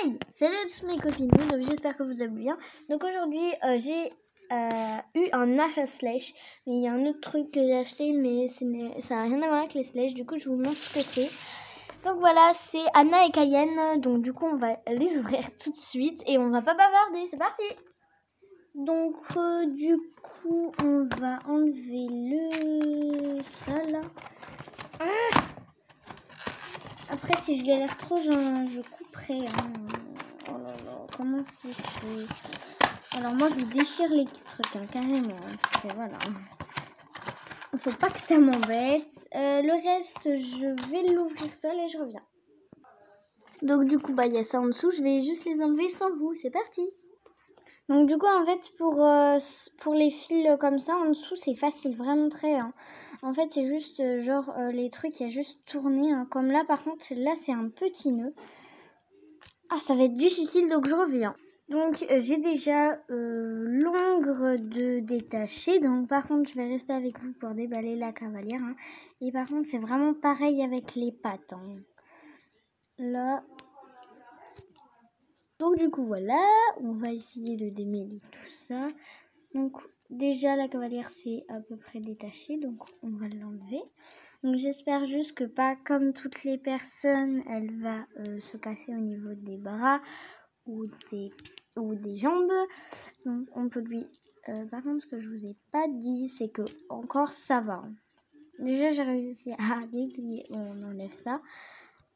Hey, salut à tous mes copines, donc j'espère que vous allez bien. Donc aujourd'hui j'ai eu un achat Slash, mais il y a un autre truc que j'ai acheté, mais ça n'a rien à voir avec les Slash, du coup je vous montre ce que c'est. Donc voilà, c'est Anna et Cayenne, donc du coup on va les ouvrir tout de suite et on va pas bavarder, c'est parti. Donc du coup on va enlever ça là. Après si je galère trop, je couperai. Oh là là, comment c'est fait? Alors moi je déchire les trucs carrément, parce que voilà. Il faut pas que ça m'embête. Le reste je vais l'ouvrir seul et je reviens. Donc du coup il y a ça en dessous, je vais juste les enlever sans vous, c'est parti. Donc du coup en fait pour les fils comme ça en dessous c'est facile, vraiment très. En fait c'est juste les trucs, il y a juste tourné. Comme là par contre là c'est un petit nœud. Ah ça va être difficile donc je reviens. Donc j'ai déjà l'ongre de détacher. Donc par contre je vais rester avec vous pour déballer la cavalière. Et par contre c'est vraiment pareil avec les pattes. Là. Donc du coup voilà, on va essayer de démêler tout ça. Donc déjà la cavalière c'est à peu près détaché, donc on va l'enlever. Donc j'espère juste que pas comme toutes les personnes, elle va se casser au niveau des bras ou des jambes. Donc on peut lui... par contre ce que je vous ai pas dit c'est que encore ça va. Déjà j'ai réussi à déplier, on enlève ça.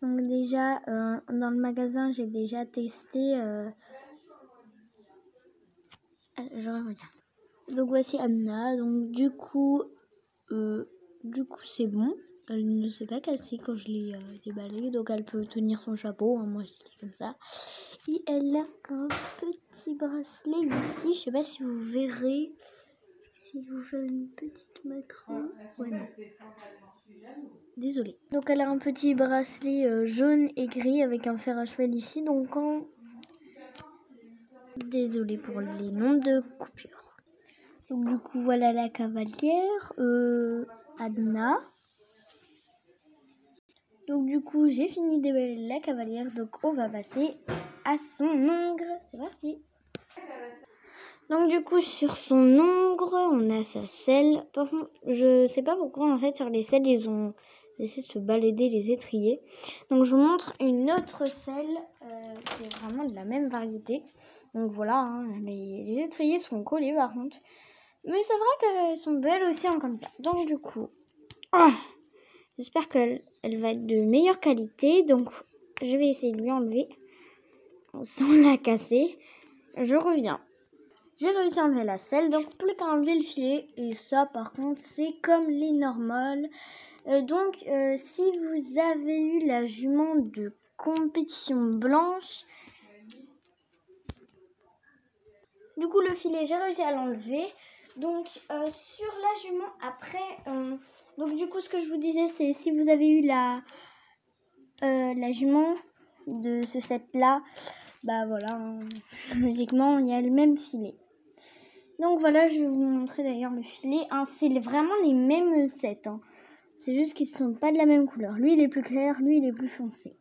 Donc déjà, dans le magasin, j'ai déjà testé. Je reviens. Donc voici Anna. Donc du coup c'est bon. Elle ne s'est pas cassée quand je l'ai déballée. Donc elle peut tenir son chapeau. Moi je l'ai comme ça. Et elle a un petit bracelet ici. Je sais pas si vous verrez. Si vous faites une petite macro. Ouais, non. Désolée. Donc elle a un petit bracelet jaune et gris avec un fer à cheval ici. Donc désolée pour les noms de coupures. Donc du coup voilà la cavalière. Anna. Donc du coup j'ai fini de déballer la cavalière. Donc on va passer à son ongre. C'est parti. Donc du coup sur son ongre on a sa selle. Par contre je sais pas pourquoi en fait sur les selles ils ont essayé de se balader les étriers. Donc je vous montre une autre selle qui est vraiment de la même variété. Donc voilà, les étriers sont collés par contre. Mais c'est vrai qu'elles sont belles aussi comme ça. Donc du coup, j'espère qu'elle va être de meilleure qualité. Donc je vais essayer de lui enlever sans la casser. Je reviens. J'ai réussi à enlever la selle, donc plus qu'à enlever le filet. Et ça par contre c'est comme les normales. Donc si vous avez eu la jument de compétition blanche, du coup le filet j'ai réussi à l'enlever. Donc sur la jument après, donc du coup ce que je vous disais c'est si vous avez eu la jument de ce set là, bah voilà, logiquement il y a le même filet. Donc voilà, je vais vous montrer d'ailleurs le filet. C'est vraiment les mêmes sets. C'est juste qu'ils ne sont pas de la même couleur. Lui il est plus clair, lui il est plus foncé.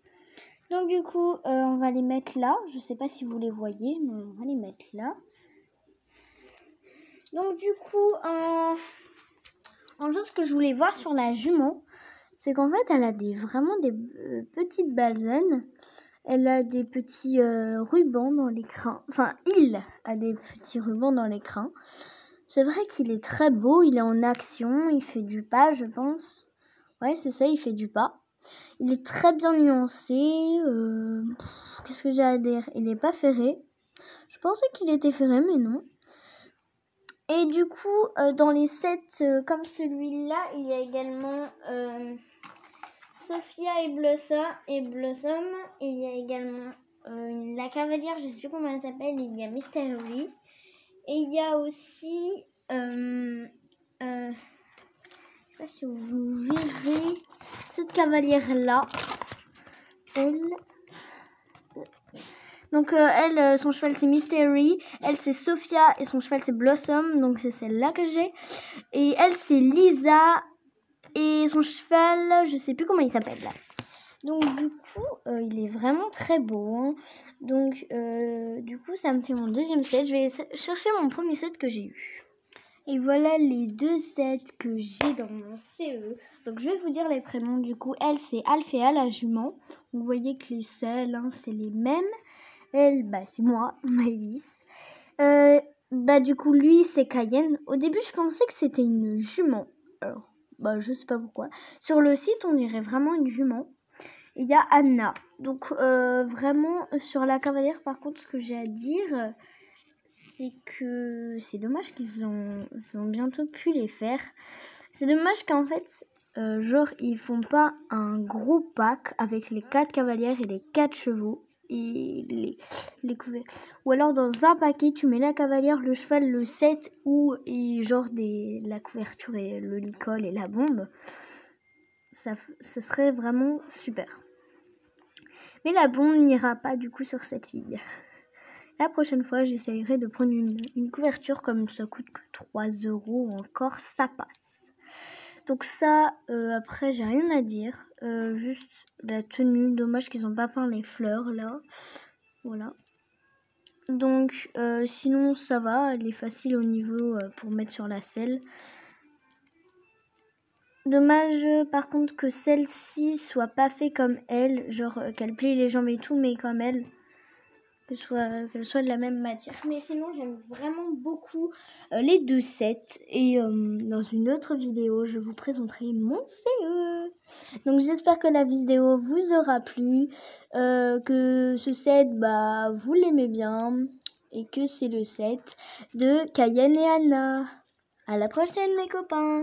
Donc du coup on va les mettre là. Je ne sais pas si vous les voyez, mais on va les mettre là. Donc du coup, en chose que je voulais voir sur la jument, c'est qu'en fait elle a vraiment des petites balzanes. Elle a des petits rubans dans les crins. Enfin, il a des petits rubans dans les crins. C'est vrai qu'il est très beau, il est en action, il fait du pas, je pense. Ouais, c'est ça, il fait du pas. Il est très bien nuancé. Qu'est-ce que j'ai à dire? Il n'est pas ferré. Je pensais qu'il était ferré, mais non. Et du coup, dans les sets comme celui-là, il y a également Sophia et Blossom. Il y a également la cavalière, je ne sais plus comment elle s'appelle. Il y a Mystery. Et il y a aussi, je ne sais pas si vous verrez cette cavalière-là. Donc elle, son cheval c'est Mystery, elle c'est Sophia et son cheval c'est Blossom, donc c'est celle-là que j'ai. Et elle c'est Lisa et son cheval, je sais plus comment il s'appelle là. Donc du coup, il est vraiment très beau. Hein. Donc du coup, ça me fait mon deuxième set. Je vais chercher mon premier set que j'ai eu. Et voilà les 2 sets que j'ai dans mon CE. Donc je vais vous dire les prénoms. Du coup, elle c'est Alphéa, la jument. Vous voyez que les selles, hein, c'est les mêmes. Elle, c'est moi, Maëlys. Du coup, lui, c'est Cayenne. Au début, je pensais que c'était une jument. Alors, je sais pas pourquoi. Sur le site, on dirait vraiment une jument. Il y a Anna. Donc, vraiment, sur la cavalière, par contre, ce que j'ai à dire, c'est que c'est dommage qu'ils ont bientôt pu les faire. C'est dommage qu'en fait, ils font pas un gros pack avec les 4 cavalières et les 4 chevaux. Et les couverts. Ou alors dans un paquet tu mets la cavalière, le cheval, le 7 la couverture et le licol et la bombe. Ça serait vraiment super. Mais la bombe n'ira pas du coup sur cette ligne. La prochaine fois j'essayerai de prendre une couverture, comme ça coûte que 3 € encore, ça passe. Donc ça, après j'ai rien à dire. Juste la tenue, dommage qu'ils n'ont pas peint les fleurs là. Voilà. Donc sinon ça va, elle est facile au niveau pour mettre sur la selle. Dommage par contre que celle-ci soit pas fait comme elle, qu'elle plie les jambes et tout, mais comme elle. Qu'elle soit de la même matière. Mais sinon j'aime vraiment beaucoup les 2 sets. Et dans une autre vidéo je vous présenterai mon CE. Donc j'espère que la vidéo vous aura plu, que ce set vous l'aimez bien, et que c'est le set de Cayenne et Anna. À la prochaine mes copains.